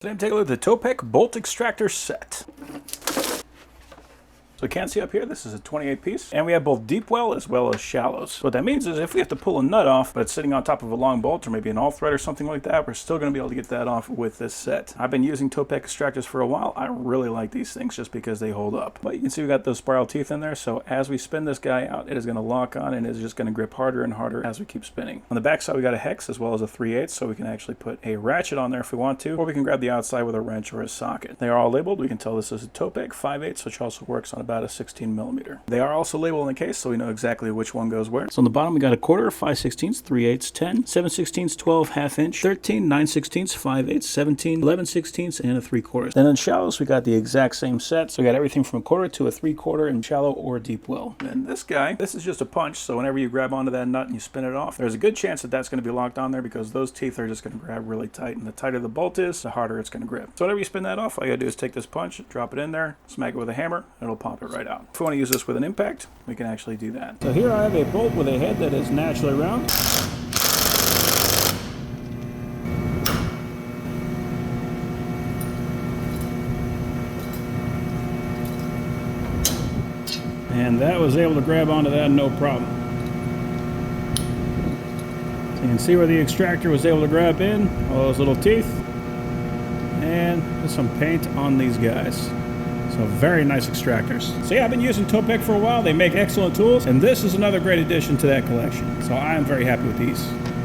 Today I'm taking a look at the Topec bolt extractor set. So you can see up here, this is a 28 piece, and we have both deep well as well as shallows. So what that means is if we have to pull a nut off, but it's sitting on top of a long bolt or maybe an all thread or something like that, we're still going to be able to get that off with this set. I've been using Topec extractors for a while. I really like these things just because they hold up. But you can see we got those spiral teeth in there, so as we spin this guy out, it is going to lock on and it is just going to grip harder and harder as we keep spinning. On the back side, we got a hex as well as a 3/8, so we can actually put a ratchet on there if we want to, or we can grab the outside with a wrench or a socket. They are all labeled. We can tell this is a Topec 5/8, which also works on about a 16mm. They are also labeled in the case, so we know exactly which one goes where. So on the bottom we got a quarter, 5/16, 3/8, 10, 7/16, 12, ½ inch, 13, 9/16, 5/8, 17, 11/16, and a 3/4. Then in shallows we got the exact same set, so we got everything from a quarter to a 3/4 in shallow or deep well. And this guy, this is just a punch, so whenever you grab onto that nut and you spin it off, there's a good chance that that's going to be locked on there because those teeth are just going to grab really tight, and the tighter the bolt is, the harder it's going to grip. So whenever you spin that off, all you gotta do is take this punch, drop it in there, smack it with a hammer, and it'll pop it right out. If we want to use this with an impact, we can actually do that. So here I have a bolt with a head that is naturally round. And that was able to grab onto that no problem. So you can see where the extractor was able to grab in, all those little teeth, and there's some paint on these guys. So very nice extractors. So yeah, I've been using Topec for a while. They make excellent tools, and this is another great addition to that collection. So I am very happy with these.